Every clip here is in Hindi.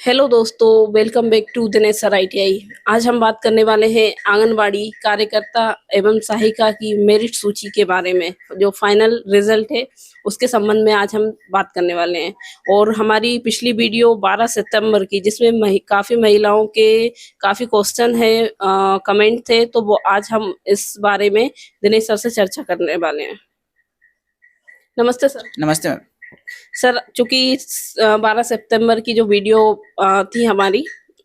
हेलो दोस्तों, welcome back to Dinesh sir ITI। आज हम बात करने वाले हैं आंगनबाड़ी कार्यकर्ता एवं सहायिका की मेरिट सूची के बारे में। जो फाइनल रिजल्ट है उसके संबंध में आज हम बात करने वाले हैं। और हमारी पिछली वीडियो 12 सितंबर की, जिसमें काफ़ी महिलाओं के काफ़ी क्वेश्चन है, कमेंट थे, तो वो आज हम इस बारे में दिनेश सर से चर्चा करने वाले हैं। नमस्ते सर। नमस्ते मैम। सर, चूंकि 12 सितंबर की जो वीडियो थी हमारी,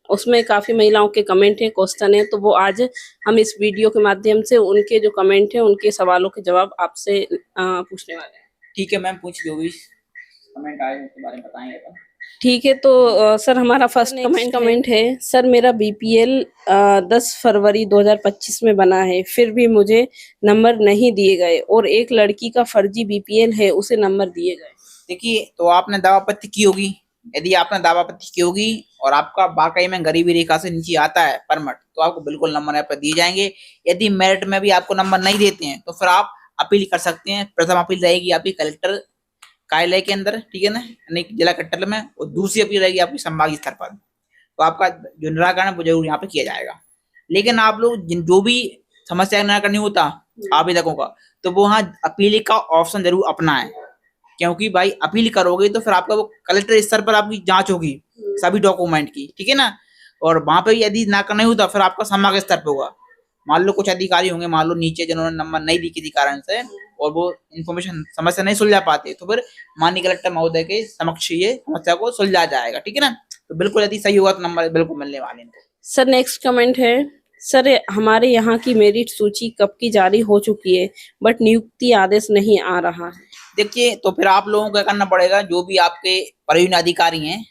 उसमें काफ़ी महिलाओं के कमेंट हैं, क्वेश्चन है, तो वो आज हम इस वीडियो के माध्यम से उनके जो कमेंट हैं, उनके सवालों के जवाब आपसे पूछने वाले हैं। ठीक है मैम, पूछ जो भी कमेंट आए उसके बारे में बताएंगे अपन। ठीक है, तो सर हमारा फर्स्ट कमेंट है। सर, मेरा BPL 10 फरवरी 2025 में बना है, फिर भी मुझे नंबर नहीं दिए गए और एक लड़की का फर्जी BPL है, उसे नंबर दिए गए। देखिए, तो आपने दावापत्ती की होगी। यदि आपने दावापत्ती की होगी और आपका वाकई में गरीबी रेखा से नीचे आता है परमट, तो आपको बिल्कुल नंबर यहाँ पर दिए जाएंगे। यदि मेरिट में भी आपको नंबर नहीं देते हैं तो फिर आप अपील कर सकते हैं। प्रथम अपील रहेगी आपकी कलेक्टर कार्यालय के अंदर, ठीक है ना, यानी जिला कलेक्टर में, और दूसरी अपील रहेगी आपकी संभागीय स्तर पर। तो आपका जो निराकरण है वो जरूर यहाँ पे किया जाएगा। लेकिन आप लोग जो भी समस्या का निराकरण नहीं होता आवेदकों का, तो वो वहाँ अपील का ऑप्शन जरूर अपनाएं। क्योंकि भाई अपील करोगे तो फिर आपका वो कलेक्टर स्तर पर आपकी जांच होगी सभी डॉक्यूमेंट की, ठीक है ना। और वहां पे यदि ना करना ही होता फिर आपका संभाग स्तर पे होगा। मान लो कुछ अधिकारी होंगे, मान लो नीचे, जिन्होंने नंबर नहीं दी किसी कारण से और वो इन्फॉर्मेशन समस्या नहीं सुलझा पाते, तो फिर माननीय कलेक्टर महोदय के समक्ष ये समस्या को सुलझा जाएगा, ठीक है ना। तो बिल्कुल यदि सही होगा तो नंबर बिल्कुल मिलने वाले हैं। सर, नेक्स्ट कमेंट है। सर, हमारे यहाँ की मेरिट सूची कब की जारी हो चुकी है, बट नियुक्ति आदेश नहीं आ रहा है। देखिए, तो फिर आप लोगों को क्या करना पड़ेगा, जो भी आपके परियोजना अधिकारी हैं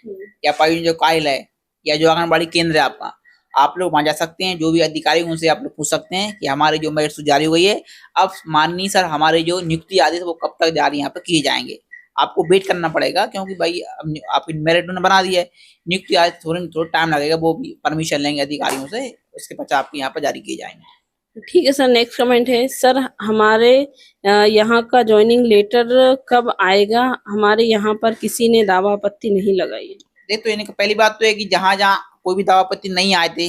या परियोजना जो कार्यालय है या जो आंगनबाड़ी केंद्र है आपका, आप लोग वहां जा सकते हैं। जो भी अधिकारी उनसे आप लोग पूछ सकते हैं कि हमारी जो मेरिट सूची जारी हुई है, अब माननीय सर हमारे जो नियुक्ति आदेश वो कब तक जारी यहाँ पे किए जाएंगे। आपको वेट करना पड़ेगा, क्योंकि भाई आपकी मेरिट उन्होंने बना दी है, नियुक्ति आदेश थोड़ा टाइम लगेगा, वो भी परमिशन लेंगे अधिकारियों से, उसके पश्चात आपके यहाँ पे जारी किए जाएंगे। ठीक है सर। नेक्स्ट कमेंट है। सर, हमारे यहाँ का ज्वाइनिंग लेटर कब आएगा? हमारे यहाँ पर किसी ने दावा आपत्ति नहीं लगाई है। देख, तो इनकी पहली बात तो है कि जहां जहां कोई भी दावा आपत्ति नहीं आए थे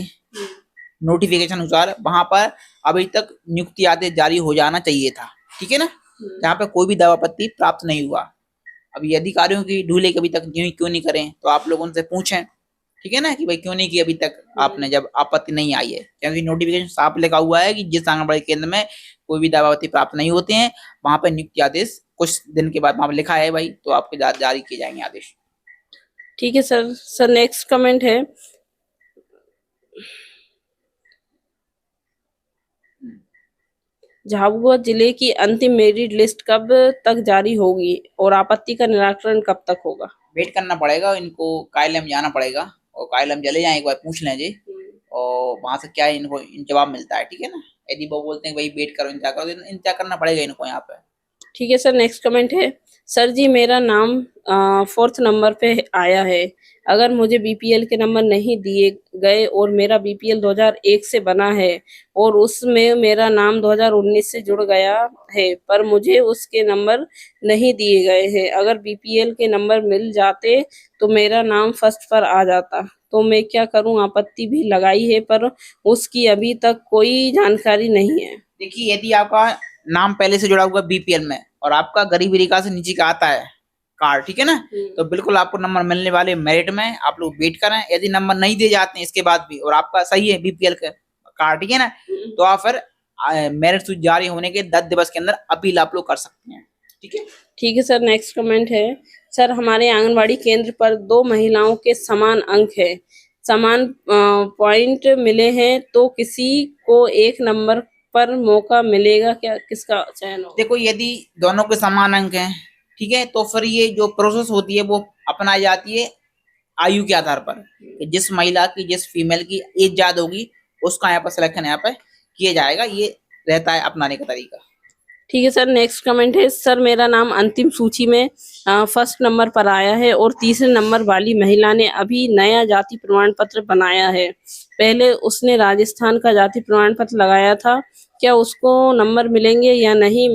नोटिफिकेशन अनुसार, वहां पर अभी तक नियुक्ति आदेश जारी हो जाना चाहिए था, ठीक है ना। जहाँ पे कोई भी दावा आपत्ति प्राप्त नहीं हुआ, अभी अधिकारियों की ढूले कभी तक क्यों नहीं करें, तो आप लोग उनसे पूछें, ठीक है ना, कि भाई क्यों नहीं की अभी तक आपने, जब आपत्ति नहीं आई है। क्योंकि नोटिफिकेशन साफ लिखा हुआ है कि जिस आंगनबाड़ी केंद्र में कोई भी दावा आपत्ति प्राप्त नहीं होते हैं, वहां पर नियुक्ति आदेश कुछ दिन के बाद वहां पर लिखा है भाई, तो आपके जारी किए जाएंगे आदेश। ठीक है सर। सर, नेक्स्ट कमेंट है। झाबुआ जिले की अंतिम मेरिट लिस्ट कब तक जारी होगी और आपत्ति का निराकरण कब तक होगा? वेट करना पड़ेगा, इनको कार्यालय में जाना पड़ेगा और कार्यालय में चले जाए, एक बार पूछ लें जी, और वहां से क्या इनको जवाब मिलता है, ठीक है ना। यदि वो बोलते हैं भाई वेट करो, इंतजार करो, तो इंतजार करना पड़ेगा इनको यहाँ पे। ठीक है सर। नेक्स्ट कमेंट है। सर जी, मेरा नाम 4th नंबर पे आया है। अगर मुझे BPL के नंबर नहीं दिए गए और मेरा BPL 2001 से बना है और उसमें मेरा नाम 2019 से जुड़ गया है, पर मुझे उसके नंबर नहीं दिए गए हैं। अगर BPL के नंबर मिल जाते तो मेरा नाम फर्स्ट पर आ जाता, तो मैं क्या करूं? आपत्ति भी लगाई है, पर उसकी अभी तक कोई जानकारी नहीं है। देखिए, यदि आपका नाम पहले से जुड़ा हुआ BPL में और आपका गरीबी रेखा से नीचे का आता है कार्ड, ठीक है ना, तो बिल्कुल आपको नंबर मिलने वाले। मेरिट में आप लोग वेट करें। यदि नंबर नहीं दिए जाते हैं इसके बाद भी और आपका सही है BPL का कार्ड, ठीक है ना, तो आप फिर मेरिट सूची जारी होने के 10 दिवस के अंदर अपील आप लोग कर सकते हैं, ठीक है। ठीक है सर। नेक्स्ट कमेंट है। सर, हमारे आंगनबाड़ी केंद्र पर 2 महिलाओं के समान अंक है, समान पॉइंट मिले हैं, तो किसी को एक नंबर पर मौका मिलेगा क्या? किसका चयन होगा? देखो, यदि दोनों के समान अंक हैं, ठीक है, तो फिर ये जो प्रोसेस होती है वो अपनाई जाती है आयु के आधार पर, कि जिस महिला की, जिस फीमेल की एज ज्यादा होगी उसका यहाँ पर सिलेक्शन यहाँ पर किया जाएगा। ये रहता है अपनाने का तरीका। ठीक है सर। नेक्स्ट कमेंट है। सर, मेरा नाम अंतिम सूची में फर्स्ट नंबर पर आया है और तीसरे नंबर वाली महिला ने अभी नया जाति प्रमाण पत्र बनाया है। पहले उसने राजस्थान का जाति प्रमाण पत्र लगाया था, क्या उसको नंबर मिलेंगे या नहीं?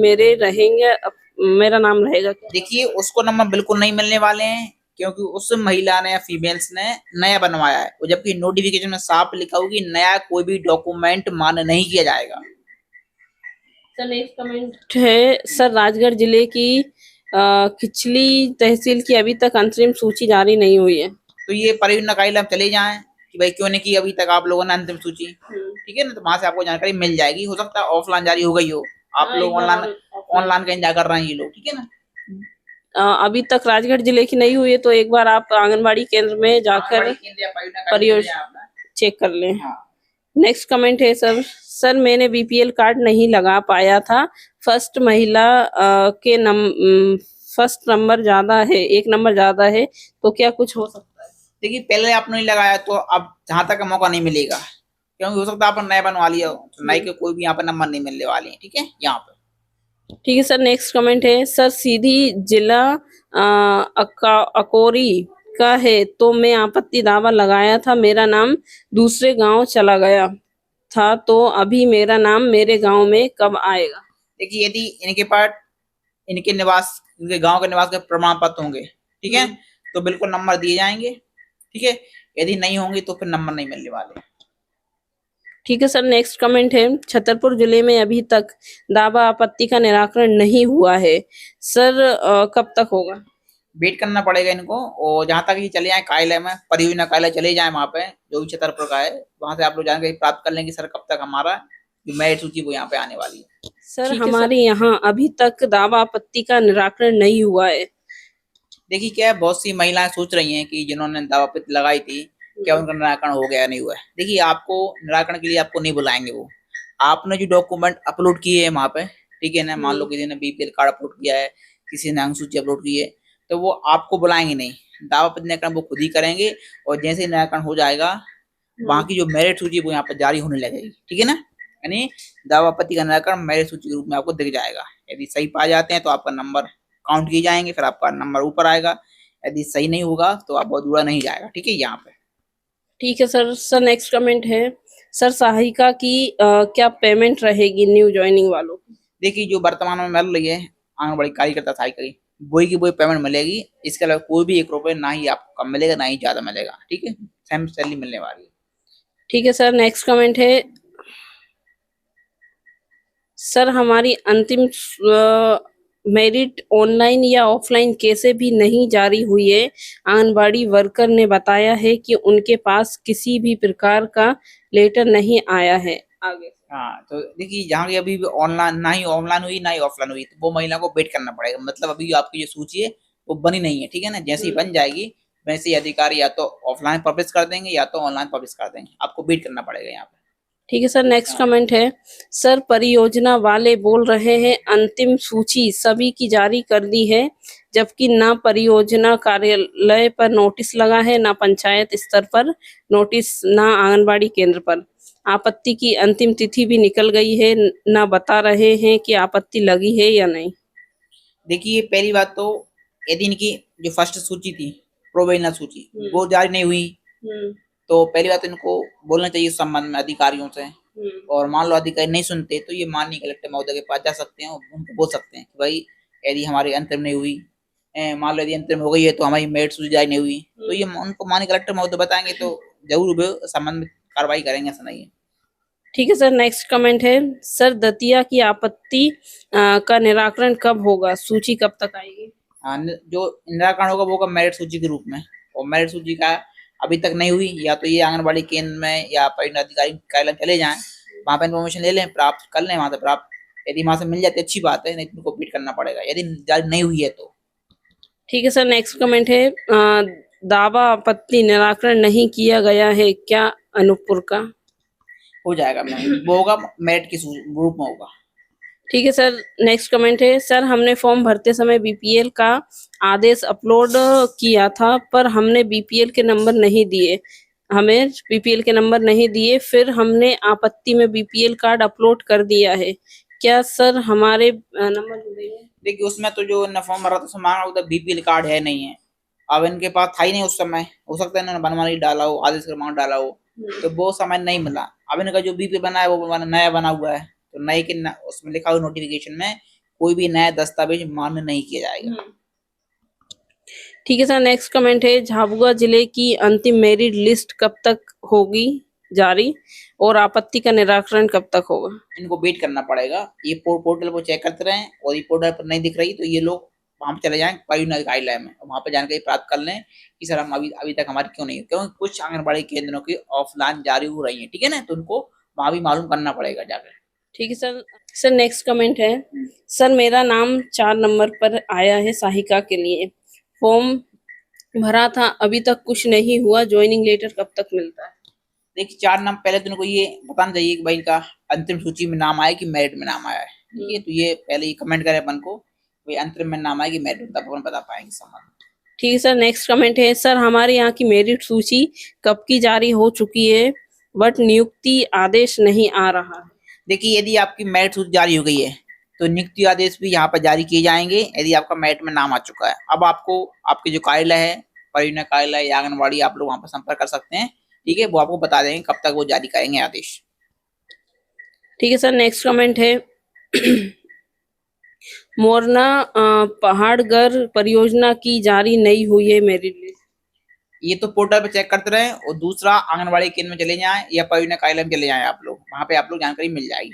मेरा नाम रहेगा क्या? देखिए, उसको नंबर बिल्कुल नहीं मिलने वाले हैं, क्योंकि उस महिला ने या फीमेल्स ने नया बनवाया है, और जबकि नोटिफिकेशन में साफ लिखा होगा कि नया कोई भी डॉक्यूमेंट मान्य नहीं किया जाएगा। सर नेक्स्ट कमेंट है, सर राजगढ़ जिले की खिचली तहसील की अभी तक अंतरिम सूची जारी नहीं हुई है। तो ये परियोजना कार्यालय आप चले जाएं कि भाई क्यों नहीं की अभी तक आप लोगों ने अंतिम सूची, ठीक है ना, तो वहां से आपको जानकारी मिल जाएगी। हो सकता है ऑफलाइन जारी हो गई हो, आप लोग ऑनलाइन ऑनलाइन कहीं जा कर रहे हैं ये लोग, ठीक है ना। अभी तक राजगढ़ जिले की नहीं हुई है, तो एक बार आप आंगनबाड़ी केंद्र में जाकर आंगनबाड़ी केंद्र या परियोजना कार्यालय चले परियोजना जाएं आप। चेक कर लें। हाँ। नेक्स्ट कमेंट है, सर मैंने बीपीएल कार्ड नहीं लगा पाया था। फर्स्ट महिला के फर्स्ट नंबर ज्यादा है, एक नंबर ज्यादा है, तो क्या कुछ हो सकता है? देखिए पहले आपने नहीं लगाया तो अब जहां तक मौका नहीं मिलेगा, क्योंकि हो सकता है आपने नया बनवा लिया हो, तो नए के कोई भी यहाँ पे नंबर नहीं मिलने वाले हैं, ठीक है यहाँ पे। ठीक है सर। नेक्स्ट कमेंट है, सर सीधी जिला अकोरी का है, तो मैं आपत्ति दावा लगाया था, मेरा नाम दूसरे गांव चला गया था, तो अभी मेरा नाम मेरे गांव में कब आएगा? देखिए यदि इनके पास इनके निवास इनके गांव के निवास के प्रमाण पत्र होंगे, ठीक है, तो बिल्कुल नंबर दिए जाएंगे, ठीक है। यदि नहीं होंगे तो फिर नंबर नहीं मिलने वाले। ठीक है सर। नेक्स्ट कमेंट है, छतरपुर जिले में अभी तक दावा आपत्ति का निराकरण नहीं हुआ है, सर कब तक होगा? वेट करना पड़ेगा इनको, और जहां तक ये चले जाए कार्यालय में, परियोजना कार्यालय चले जाए वहां पे जो भी छतरपुर का है, वहां से आप लोग जानकारी प्राप्त कर लेंगे सर कब तक हमारा जो मेरिट सूची वो यहाँ पे आने वाली है। सर हमारे यहाँ अभी तक दावा आपत्ति का निराकरण नहीं हुआ है। देखिए क्या है, बहुत सी महिलाएं सोच रही हैं कि जिन्होंने दावा आपत्ति लगाई थी क्या उनका निराकरण हो गया नहीं हुआ है। देखिए आपको निराकरण के लिए आपको नहीं बुलाएंगे, वो आपने जो डॉक्यूमेंट अपलोड किए हैं वहां पे, ठीक है ना, मान लो किसी ने बीपीएल कार्ड अपलोड किया है, किसी ने अंग सूची अपलोड की है, तो वो आपको बुलाएंगे नहीं, दावा आपत्ति निराकरण वो खुद ही करेंगे, और जैसे ही निराकरण हो जाएगा वहां की जो मेरिट सूची वो यहाँ पर जारी होने लगेगी, ठीक है ना। यानी दावा आपत्ति का निराकरण मेरिट सूची के रूप में आपको दिख जाएगा। यदि सही पाए जाते हैं तो आपका नंबर काउंट किए जाएंगे, फिर आपका नंबर ऊपर आएगा, यदि सही नहीं होगा तो आप बहुत जुड़ा नहीं जाएगा, ठीक है यहाँ पे। ठीक है सर। सर नेक्स्ट कमेंट है, सर सहायिका की क्या पेमेंट रहेगी न्यू ज्वाइनिंग वालों की? देखिए जो वर्तमान में मिल रही है आंगनबाड़ी कार्यकर्ता सहायिका की, वही की वही पेमेंट मिलेगी, इसके अलावा कोई भी 1 रुपए ना ही आपको कम मिलेगा ना ही ज्यादा मिलेगा, ठीक है, सेम सैलरी मिलने वाली है। ठीक है सर। नेक्स्ट कमेंट है, सर हमारी अंतिम मेरिट ऑनलाइन या ऑफलाइन कैसे भी नहीं जारी हुई है। आंगनबाड़ी वर्कर ने बताया है कि उनके पास किसी भी प्रकार का लेटर नहीं आया है। आगे हाँ तो देखिए जहाँ की अभी ऑनलाइन ना ही ऑनलाइन हुई ना ही ऑफलाइन हुई, तो वो महिला को वेट करना पड़ेगा, मतलब अभी आपकी जो सूची है वो बनी नहीं है, ठीक है ना। जैसे ही बन जाएगी वैसे ही अधिकारी या तो ऑफलाइन पब्लिश कर देंगे या तो ऑनलाइन पब्लिश कर देंगे, आपको वेट करना पड़ेगा यहाँ पे। ठीक है सर। नेक्स्ट कमेंट है, सर परियोजना वाले बोल रहे हैं अंतिम सूची सभी की जारी कर दी है, जबकि ना परियोजना कार्यालय पर नोटिस लगा है, ना पंचायत स्तर पर नोटिस, ना आंगनबाड़ी केंद्र पर। आपत्ति की अंतिम तिथि भी निकल गई है, ना बता रहे हैं कि आपत्ति लगी है या नहीं। देखिए पहली बात तो यदि इनकी जो फर्स्ट सूची थी प्रोविजनल सूची वो जारी नहीं हुई, तो पहली बात इनको बोलना चाहिए इस संबंध में अधिकारियों से, और मान लो अधिकारी नहीं सुनते तो ये माननीय कलेक्टर महोदय के पास जा सकते हैं और उनको बोल सकते हैं कि भाई यदि हमारी अंतरिम नहीं हुई, मान लो यदि अंतरिम हो गई है तो हमारी मेरिट सूची जारी नहीं हुई, तो ये उनको माननीय कलेक्टर महोदय बताएंगे तो जरूर वे संबंध में कार्रवाई करेंगे, ऐसा नहीं है। ठीक है सर। नेक्स्ट कमेंट है, सर दतिया की आपत्ति का निराकरण कब होगा, सूची कब तक आएगी? जो निराकरण होगा वो होगा मेरिट सूची के रूप में, और मेरिट सूची का अभी तक नहीं हुई, या तो ये आंगनबाड़ी केंद्र में या परियोजना अधिकारी कार्यालय चले जाएं, वहां पर इन्फॉर्मेशन ले लें, प्राप्त कर लें वहां से प्राप्त, यदि वहां से मिल जाती अच्छी बात है, नहीं तो उनको वेट करना पड़ेगा यदि जारी नहीं हुई है तो। ठीक है सर। नेक्स्ट कमेंट है, दावा आपत्ति निराकरण नहीं किया गया है क्या अनूपपुर का? हो जाएगा मैम, वो होगा मेरिट के रूप में होगा। ठीक है सर। नेक्स्ट कमेंट है, सर हमने फॉर्म भरते समय बीपीएल का आदेश अपलोड किया था, पर हमने बीपीएल के नंबर नहीं दिए, हमें बीपीएल के नंबर नहीं दिए, फिर हमने आपत्ति में बीपीएल कार्ड अपलोड कर दिया है, क्या सर हमारे नंबर जुड़ेंगे? देखिए उसमें तो जो फॉर्म भरा था उसमें मांगा उधर बीपीएल कार्ड है नहीं है, अब इनके पास था ही नहीं उस समय, हो सकता है इन्होंने बनवाने डाला हो, आदेश क्रमांक डाला हो, तो वो समय नहीं मिला। अब इनका जो बीपीएल बना है वो नया बना हुआ है, तो नए के उसमें लिखा हुआ नोटिफिकेशन में कोई भी नया दस्तावेज मान्य नहीं किया जाएगा। ठीक है सर, नेक्स्ट कमेंट है, झाबुआ जिले की अंतिम मेरिट लिस्ट कब तक होगी जारी और आपत्ति का निराकरण कब तक होगा? इनको वेट करना पड़ेगा, ये पोर्टल को चेक करते रहें और ये पोर्टल पर नहीं दिख रही तो ये लोग वहां पे चले जाएं परियोजना कार्यालय में, वहां पे जानकारी प्राप्त कर लें कि सर हम अभी तक हमारी क्यों नहीं, क्योंकि कुछ आंगनबाड़ी केंद्रों की ऑफलाइन जारी हो रही है, ठीक है ना, तो उनको वहां भी मालूम करना पड़ेगा जाकर। ठीक है सर। सर नेक्स्ट कमेंट है, सर मेरा नाम 4 नंबर पर आया है सहायिका के लिए, फॉर्म भरा था, अभी तक कुछ नहीं हुआ, ज्वाइनिंग लेटर कब तक मिलता है? देखिए 4 नाम पहले तो उनको ये बताना चाहिए कि भाई इनका अंतिम सूची में नाम आया कि मेरिट में नाम आया है, ठीक है, तो ये पहले ही कमेंट करे अपन को भाई अंतरिम में नाम आया कि मेरिट, तब अपन बता पाएंगे संबंध। ठीक है सर। नेक्स्ट कमेंट है, सर हमारे यहाँ की मेरिट सूची कब की जारी हो चुकी है बट नियुक्ति आदेश नहीं आ रहा है? देखिए यदि आपकी मेरिट सूची जारी हो गई है तो नियुक्ति आदेश भी यहाँ पर जारी किए जाएंगे यदि आपका मेरिट में नाम आ चुका है। अब आपको आपके जो कार्यालय है, परियोजना कार्यालय या आंगनबाड़ी, आप लोग वहां पर संपर्क कर सकते हैं, ठीक है, वो आपको बता देंगे कब तक वो जारी करेंगे आदेश। ठीक है सर। नेक्स्ट कमेंट है, मोरना पहाड़गढ़ परियोजना की जारी नहीं हुई है मेरिट लिस्ट। ये तो पोर्टल पे चेक करते रहे और दूसरा आंगनबाड़ी केंद्र में चले जाएं या परियोजना कार्यालय में चले जाएं, आप लोग वहां पे आप लोग जानकारी मिल जाएगी।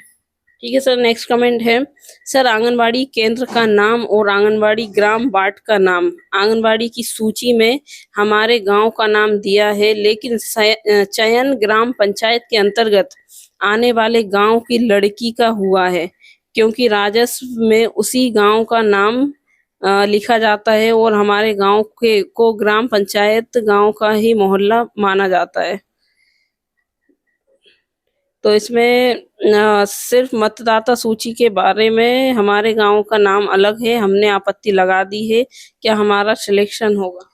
ठीक है सर। नेक्स्ट कमेंट है, सर आंगनबाड़ी केंद्र का नाम और आंगनबाड़ी ग्राम वार्ड का नाम आंगनबाड़ी की सूची में हमारे गांव का नाम दिया है, लेकिन चयन ग्राम पंचायत के अंतर्गत आने वाले गांव की लड़की का हुआ है, क्योंकि राजस्व में उसी गांव का नाम लिखा जाता है और हमारे गांव के को ग्राम पंचायत गांव का ही मोहल्ला माना जाता है। तो इसमें सिर्फ मतदाता सूची के बारे में हमारे गांव का नाम अलग है, हमने आपत्ति लगा दी है, क्या हमारा सिलेक्शन होगा?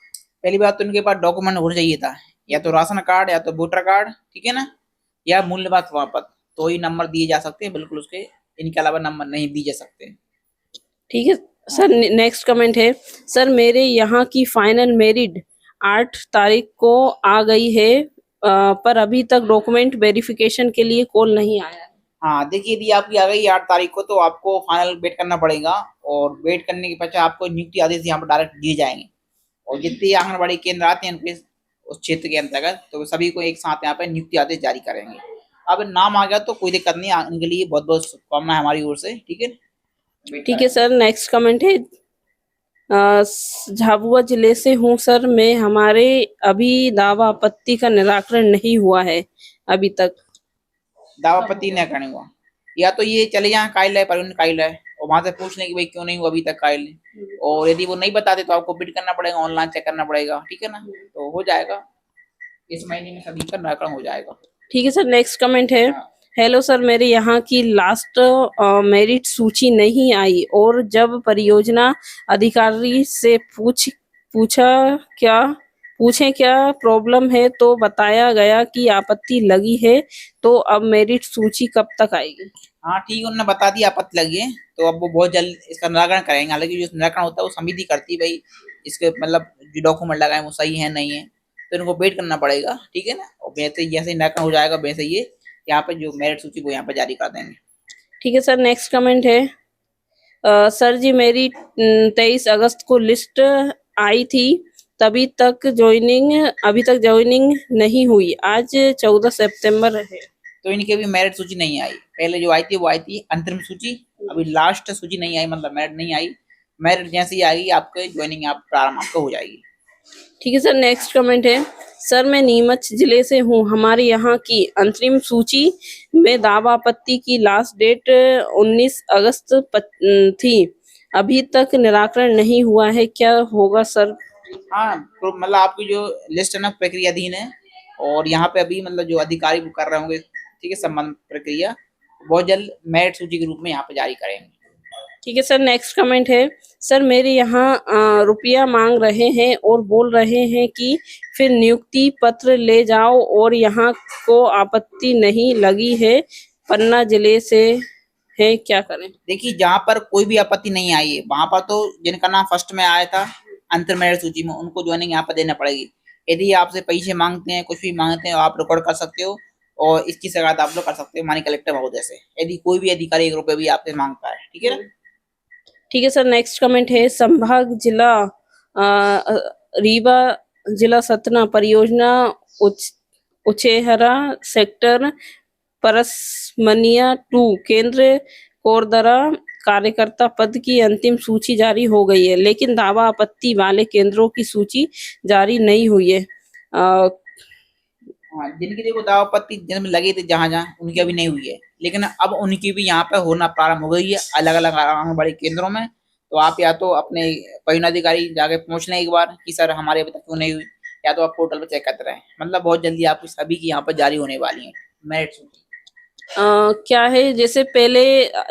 पहली बात तो इनके पास डॉक्यूमेंट होना चाहिए था, या तो राशन कार्ड या तो वोटर कार्ड, ठीक है ना, या मूल्यवान प्रमाण पत्र, तो ही नंबर दिए जा सकते हैं, बिल्कुल उसके इनके अलावा नंबर नहीं दिए जा सकते। ठीक है सर। नेक्स्ट कमेंट है, सर मेरे यहाँ की फाइनल मेरिट 8 तारीख को आ गई है, पर अभी तक डॉक्यूमेंट वेरिफिकेशन के लिए कॉल नहीं आया है। हाँ देखिए यदि आपकी आ गई 8 तारीख को तो आपको फाइनल वेट करना पड़ेगा, और वेट करने के पश्चात आपको नियुक्ति आदेश यहाँ पर डायरेक्ट दिए जाएंगे, और जितने आंगनबाड़ी केंद्र आते हैं उनके उस क्षेत्र के अंतर्गत तो सभी को एक साथ यहाँ पे नियुक्ति आदेश जारी करेंगे। अब नाम आ गया तो कोई दिक्कत नहीं, इनके लिए बहुत बहुत शुभकामनाएं हमारी ओर से, ठीक है। ठीक है सर। नेक्स्ट कमेंट है, झाबुआ जिले से हूँ सर मैं, हमारे अभी दावा आपत्ति का निराकरण नहीं हुआ है अभी तक। दावापत्ति न करने हुआ, या तो ये चले जाए कार्यालय, परिवहन कार्यालय, और वहां से पूछ लें कि भाई क्यों नहीं हुआ अभी तक कार्यालय, और यदि वो नहीं बताते तो आपको बिड करना पड़ेगा, ऑनलाइन चेक करना पड़ेगा, ठीक है ना, तो हो जाएगा इस महीने में सभी का निराकरण हो जाएगा। ठीक है सर। नेक्स्ट कमेंट है, हेलो सर मेरे यहाँ की लास्ट मेरिट सूची नहीं आई और जब परियोजना अधिकारी से पूछें क्या प्रॉब्लम है तो बताया गया कि आपत्ति लगी है, तो अब मेरिट सूची कब तक आएगी? हाँ ठीक है, उन्होंने बता दिया आपत्ति लगी है, तो अब वो बहुत जल्द इसका निराकरण करेंगे। हालांकि जो निराकरण होता है वो समिति करती है, भाई इसके मतलब जो डॉक्यूमेंट लगाए वो सही है नहीं है, तो इनको वेट करना पड़ेगा, ठीक है ना, और वैसे जैसे निराकरण हो जाएगा वैसे ये यहाँ पे जो मेरिट सूची वो यहाँ पे जारी कर देंगे। ठीक है सर। नेक्स्ट कमेंट है, सर जी मेरी 23 अगस्त को लिस्ट आई थी, अभी तक ज्वाइनिंग नहीं हुई, आज 14 सितंबर है। तो इनकी अभी मेरिट सूची नहीं आई, पहले जो आई थी वो आई थी अंतरिम सूची, अभी लास्ट सूची नहीं आई, मतलब मेरिट नहीं आई। मेरिट जैसे ही आएगी आपके ज्वाइनिंग आप प्रारंभ आपका हो जाएगी। ठीक है सर। नेक्स्ट कमेंट है, सर मैं नीमच जिले से हूँ, हमारे यहाँ की अंतरिम सूची में दावा आपत्ति की लास्ट डेट 19 अगस्त थी, अभी तक निराकरण नहीं हुआ है, क्या होगा सर? हाँ तो मतलब आपकी जो लिस्ट है ना प्रक्रियाधीन है, और यहाँ पे अभी मतलब जो अधिकारी वो कर रहे होंगे, ठीक है, संबंध प्रक्रिया बहुत जल्द मेरिट सूची के रूप में यहाँ पे जारी करेंगे। ठीक है सर। नेक्स्ट कमेंट है, सर मेरे यहाँ रुपया मांग रहे हैं और बोल रहे हैं कि फिर नियुक्ति पत्र ले जाओ और यहाँ को आपत्ति नहीं लगी है, पन्ना जिले से है, क्या करें? देखिए जहाँ पर कोई भी आपत्ति नहीं आई है वहां पर तो जिनका नाम फर्स्ट में आया था अंतर मेरिट सूची में उनको ज्वाइनिंग यहाँ पर देना पड़ेगी। यदि आपसे पैसे मांगते हैं, कुछ भी मांगते हैं, आप रिकॉर्ड कर सकते हो और इसकी शिकायत आप लोग कर सकते हो माननीय कलेक्टर महोदय से, यदि कोई भी अधिकारी 1 रुपये भी आपसे मांगता है, ठीक है ना। ठीक है सर। नेक्स्ट कमेंट है, संभाग जिला रीवा जिला सतना परियोजना उचेहरा सेक्टर परसमनिया 2 केंद्र कोरदरा कार्यकर्ता पद की अंतिम सूची जारी हो गई है, लेकिन दावा आपत्ति वाले केंद्रों की सूची जारी नहीं हुई है। हाँ, जिनकी देखो दावा आपत्ति जिनमें लगे थे जहां जहां उनकी अभी नहीं हुई है, लेकिन अब उनकी भी यहाँ पे होना प्रारंभ हो गई है अलग अलग आंगनबाड़ी केंद्रों में। तो आप या तो अपने परियोजनाधिकारी जाके पूछ लें एक बार कि सर हमारे अभी तक क्यों नहीं हुई, या तो आप पोर्टल पर चेक करते रहें। मतलब बहुत जल्दी आपकी सभी की यहाँ पर जारी होने वाली है मेरिट सूची। क्या है जैसे पहले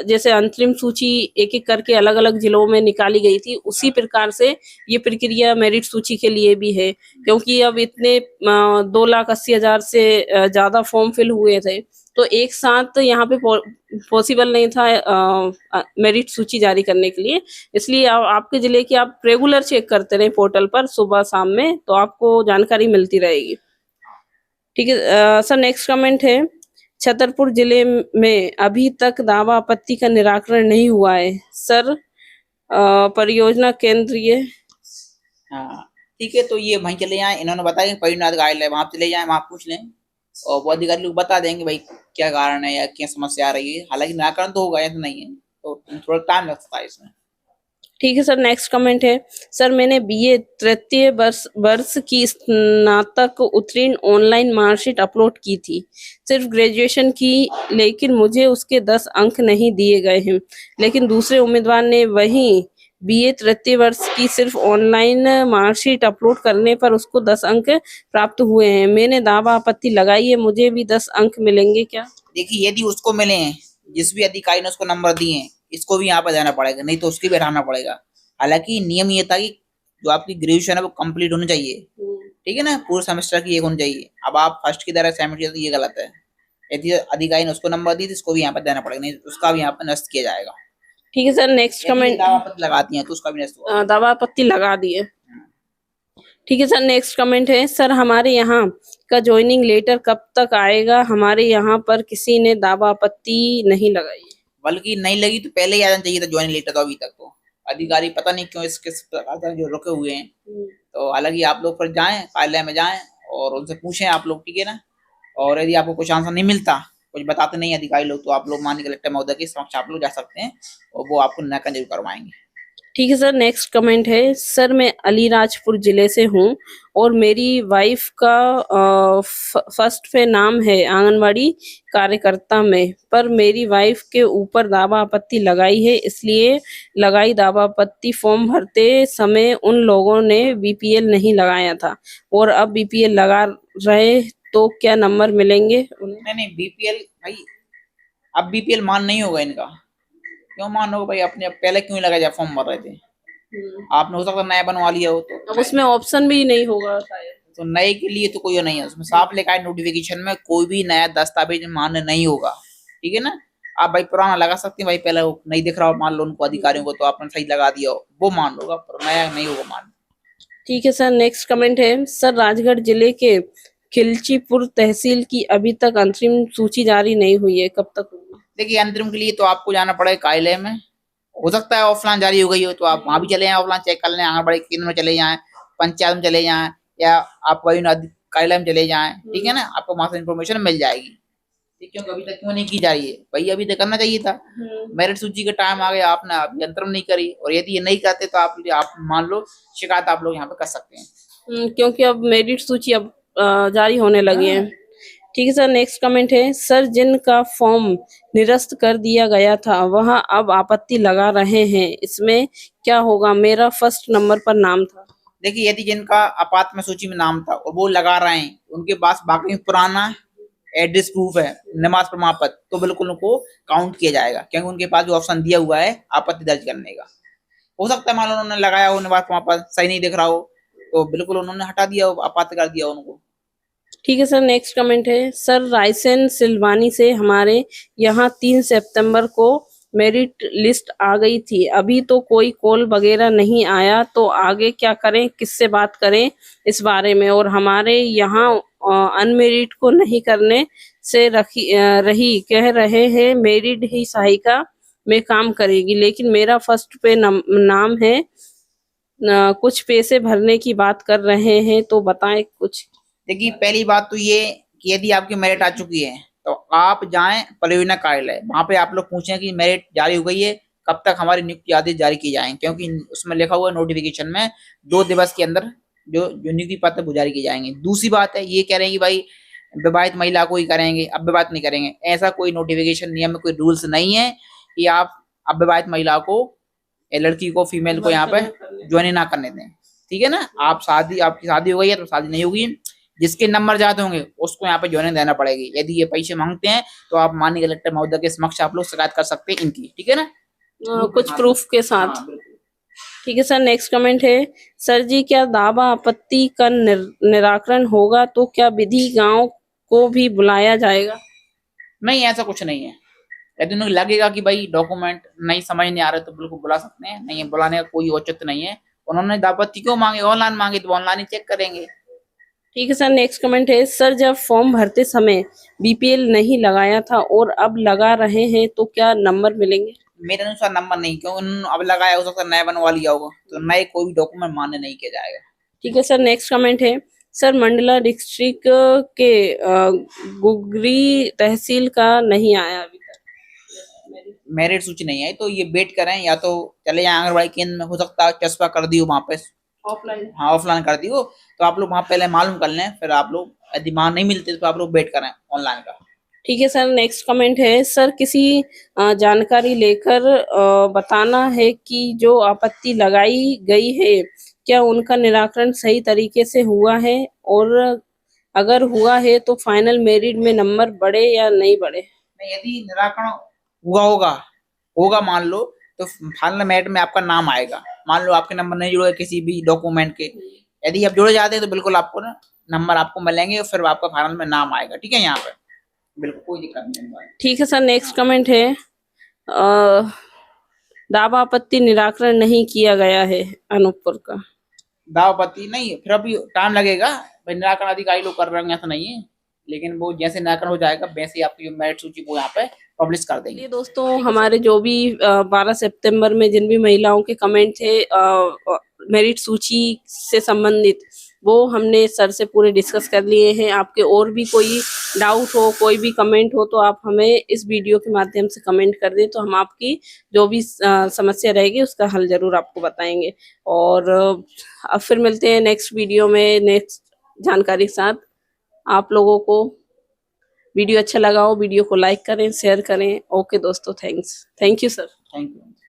जैसे अंतरिम सूची एक एक करके अलग अलग जिलों में निकाली गई थी, उसी प्रकार से ये प्रक्रिया मेरिट सूची के लिए भी है, क्योंकि अब इतने 2,80,000 से ज्यादा फॉर्म फिल हुए थे, तो एक साथ यहाँ पे पॉसिबल नहीं था मेरिट सूची जारी करने के लिए। इसलिए आपके जिले की आप रेगुलर चेक करते रहे पोर्टल पर सुबह शाम में, तो आपको जानकारी मिलती रहेगी। ठीक है सर, नेक्स्ट कमेंट है, छतरपुर जिले में अभी तक दावा आपत्ति का निराकरण नहीं हुआ है सर। परियोजना केंद्रीय। हाँ ठीक है, तो ये वहीं चले जाएं, इन्होंने बताया परियोजना कार्यालय वहां चले जाएं, वहां पूछ लें और वो अधिकारी लोग बता देंगे भाई क्या कारण है या क्या समस्या आ रही है। हालांकि निराकरण तो होगा, ऐसा नहीं है, तो थोड़ा टाइम लगता है इसमें। ठीक है सर, नेक्स्ट कमेंट है, सर मैंने बीए तृतीय वर्ष की स्नातक उत्तीर्ण ऑनलाइन मार्कशीट अपलोड की थी, सिर्फ ग्रेजुएशन की, लेकिन मुझे उसके 10 अंक नहीं दिए गए हैं। लेकिन दूसरे उम्मीदवार ने वही बीए तृतीय वर्ष की सिर्फ ऑनलाइन मार्कशीट अपलोड करने पर उसको 10 अंक प्राप्त हुए हैं। मैंने दावा आपत्ति लगाई है, मुझे भी 10 अंक मिलेंगे क्या? देखिए यदि उसको मिले हैं, जिस भी अधिकारी ने उसको नंबर दिए हैं, इसको भी यहाँ पर जाना पड़ेगा, नहीं तो उसकी भी हटाना पड़ेगा। हालांकि नियम ये था कि जो आपकी ग्रेजुएशन है वो कंप्लीट होनी चाहिए, ठीक है ना, पूरे सेमेस्टर की एक होनी चाहिए। अब आप फर्स्ट की तरह सेमेस्टर, तो ये गलत है। यदि अधिकारी ने उसको नंबर दी तो इसको भी यहाँ पर देना पड़ेगा, नहीं तो उसका भी यहाँ पर नष्ट किया जाएगा। ठीक है सर, नेक्स्ट कमेंट। दावा आपत्ति लगाती हैं तो उसका भी नष्ट होगा। दावा आपत्ति लगा दिए। ठीक है सर, नेक्स्ट कमेंट है, सर हमारे यहाँ का ज्वाइनिंग लेटर कब तक आएगा? हमारे यहाँ पर किसी ने दावा आपत्ति नहीं लगाई। बल्कि नहीं लगी तो पहले ही आ जाना चाहिए था ज्वाइनिंग लेटर, तो अभी तक तो अधिकारी पता नहीं क्यों इसके जो रुके हुए हैं। तो हालांकि आप लोग फिर जाएं, कार्यालय में जाएं और उनसे पूछें आप लोग, ठीक है ना। और यदि आपको कुछ आंसर नहीं मिलता, कुछ बताते नहीं अधिकारी लोग, तो आप लोग माननीय कलेक्टर महोदय के समक्ष आप लोग जा सकते हैं और वो आपको निराकरण जरूर करवाएंगे। ठीक है सर, नेक्स्ट कमेंट है, सर मैं अलीराजपुर जिले से हूँ और मेरी वाइफ का फर्स्ट पे नाम है आंगनवाड़ी कार्यकर्ता में, पर मेरी वाइफ के ऊपर दावा आपत्ति लगाई है, इसलिए लगाई दावा आपत्ति फॉर्म भरते समय उन लोगों ने बीपीएल नहीं लगाया था और अब बीपीएल लगा रहे, तो क्या नंबर मिलेंगे उन्हें? नहीं बीपीएल भाई, अब बीपीएल मान नहीं होगा इनका। क्यों मान होगा भाई, अपने पहले क्यों लगा जब फॉर्म भर रहे थे? आपने हो सकता नया बनवा लिया हो, तो अब उसमें ऑप्शन भी नहीं होगा शायद। तो नए के लिए तो कोई नहीं है, उसमें साफ लिखा है नोटिफिकेशन में कोई भी नया दस्तावेज मान्य नहीं होगा, ठीक है ना। आप भाई पुराना लगा सकते हैं, भाई पहले वो नहीं दिख रहा हो मान लो उनको अधिकारियों को, तो आपने सही लगा दिया हो, वो मान लोगा, पर नया नहीं होगा मान। ठीक है सर, नेक्स्ट कमेंट है, सर राजगढ़ जिले के खिलचीपुर तहसील की अभी तक अंतरिम सूची जारी नहीं हुई है, कब तक होगी? देखिए अंतरिम के लिए तो आपको जाना पड़ेगा कार्यालय में, हो सकता है ऑफलाइन जारी हो गई हो तो आप वहां भी चले जाएं, ऑफलाइन चेक कर लें, आंगनबाड़ी केंद्र में चले जाएं, पंचायत में चले जाएं, या आप वही कार्यालय में चले जाएं, ठीक है ना, आपको वहां से इन्फॉर्मेशन मिल जाएगी। क्योंकि अभी तक क्यों नहीं की जा रही है भाई, अभी तक करना चाहिए था। मेरिट सूची का टाइम आ गया, आपने अभी अंतरिम नहीं करी, और यदि ये नहीं करते तो आप मान लो शिकायत आप लोग यहाँ पे कर सकते हैं, क्योंकि अब मेरिट सूची अब जारी होने लगी है। ठीक है सर, नेक्स्ट कमेंट है, सर जिनका फॉर्म निरस्त कर दिया गया था वह अब आपत्ति लगा रहे हैं, इसमें क्या होगा? मेरा फर्स्ट नंबर पर नाम था। देखिए यदि जिनका आपात सूची में नाम था और वो लगा रहे हैं, उनके पास बाकी पुराना एड्रेस प्रूफ है, नमाज प्रमाण पत्र, तो बिल्कुल उनको काउंट किया जाएगा, क्योंकि उनके पास जो ऑप्शन दिया हुआ है आपत्ति दर्ज करने का। हो सकता है मान लो उन्होंने लगाया हो नमाज प्रमाण पत्र सही नहीं दिख रहा हो, तो बिल्कुल उन्होंने हटा दिया हो, आपत्ति कर दिया उनको। ठीक है सर, नेक्स्ट कमेंट है, सर रायसेन सिलवानी से हमारे यहाँ 3 सितंबर को मेरिट लिस्ट आ गई थी, अभी तो कोई कॉल वगैरह नहीं आया, तो आगे क्या करें, किससे बात करें इस बारे में? और हमारे यहाँ अनमेरिट को नहीं करने से रही कह रहे हैं मेरिट ही सहायिका में काम करेगी, लेकिन मेरा फर्स्ट पे नाम है कुछ पैसे भरने की बात कर रहे हैं, तो बताएं कुछ। देखिए, पहली बात तो ये कि यदि आपकी मेरिट आ चुकी है तो आप जाएं परियोजना कार्यालय, वहां पे आप लोग पूछें कि मेरिट जारी हो गई है, कब तक हमारी नियुक्ति आदेश जारी की जाए, क्योंकि उसमें लिखा हुआ है नोटिफिकेशन में 2 दिवस के अंदर जो नियुक्ति पत्र वो जारी किए जाएंगे। दूसरी बात है, ये कह रहे हैं कि भाई विवाहित महिला को ही करेंगे, अविवाहित नहीं करेंगे। ऐसा कोई नोटिफिकेशन नियम में कोई रूल्स नहीं है कि आप अविवाहित महिला को, लड़की को, फीमेल को यहाँ पे ज्वाइन ना करने दें। ठीक है ना, आपकी शादी हो गई है तो शादी नहीं होगी, जिसके नंबर ज्यादा होंगे उसको यहाँ पे ज्वाइनिंग देना पड़ेगी। यदि ये पैसे मांगते हैं तो आप माननीय कलेक्टर महोदय के समक्ष आप लोग शिकायत कर सकते हैं इनकी। ठीक है ना, कुछ प्रूफ के साथ। ठीक है सर, नेक्स्ट कमेंट है, सर जी क्या दावा आपत्ति का निराकरण होगा तो क्या विधि गांव को भी बुलाया जाएगा? नहीं, ऐसा कुछ नहीं है। यदि उन्हें लगेगा कि भाई डॉक्यूमेंट नहीं समझ नहीं आ रहे तो बिल्कुल बुला सकते हैं, नहीं बुलाने का कोई औचित्य नहीं है। उन्होंने दावती क्यों मांगे, ऑनलाइन मांगे तो ऑनलाइन ही चेक करेंगे। ठीक है सर, नेक्स्ट कमेंट है, सर जब फॉर्म भरते समय बीपीएल नहीं लगाया था और अब लगा रहे हैं तो क्या नंबर मिलेंगे? मेरे अनुसार नंबर नहीं, क्योंकि उन्होंने अब लगाया, हो सकता है नया बनवा लिया होगा, तो नए कोई भी डॉक्यूमेंट मान्य नहीं किया जाएगा। ठीक है सर, नेक्स्ट कमेंट है, सर मंडला डिस्ट्रिक्ट के गुगरी तहसील का नहीं आया अभी तक मेरिट सूची नहीं आई, तो ये वेट करें, या तो चले जाए आंगनबाड़ी केंद्र में, हो सकता है चस्पा कर दी हो वहाँ पे, ऑफलाइन। हाँ ऑफलाइन कर दी हो, तो आप लोग वहाँ पहले मालूम कर लें, फिर आप लोग यदि वहाँ नहीं मिलते तो आप लोग वेट करें ऑनलाइन का। ठीक है सर, नेक्स्ट कमेंट है, सर किसी जानकारी लेकर बताना है कि जो आपत्ति लगाई गई है क्या उनका निराकरण सही तरीके से हुआ है, और अगर हुआ है तो फाइनल मेरिट में नंबर बढ़े या नहीं बढ़े? नहीं, यदि निराकरण हुआ होगा होगा मान लो, तो फाइनल मेरिट में आपका नाम आएगा। मान लो आपके नंबर नहीं जुड़े किसी भी डॉक्यूमेंट के, यदि आप जुड़े जाते हैं तो बिल्कुल आपको ना नंबर आपको मिलेंगे और फिर आपका फाइनल में नाम आएगा। ठीक है, यहाँ पे बिल्कुल कोई दिक्कत नहीं। ठीक है सर, नेक्स्ट कमेंट है, दावा आपत्ति निराकरण नहीं किया गया है अनूपपुर का। दावापत्ती नहीं, फिर अभी टाइम लगेगा, निराकरण अधिकारी लोग कर रहे हैं, ऐसा नहीं है, लेकिन वो जैसे निराकरण हो जाएगा वैसे ही आपकी जो मेरिट सूची वो यहाँ पे पब्लिश कर देंगे। दोस्तों हमारे जो भी 12 सितंबर में जिन भी महिलाओं के कमेंट थे मेरिट सूची से संबंधित, वो हमने सर से पूरे डिस्कस कर लिए हैं। आपके और भी कोई डाउट हो, कोई भी कमेंट हो, तो आप हमें इस वीडियो के माध्यम से कमेंट कर दें, तो हम आपकी जो भी समस्या रहेगी उसका हल जरूर आपको बताएंगे। और अब फिर मिलते हैं नेक्स्ट वीडियो में नेक्स्ट जानकारी के साथ। आप लोगों को वीडियो अच्छा लगा हो, वीडियो को लाइक करें, शेयर करें। ओके दोस्तों, thank you sir. Thank you.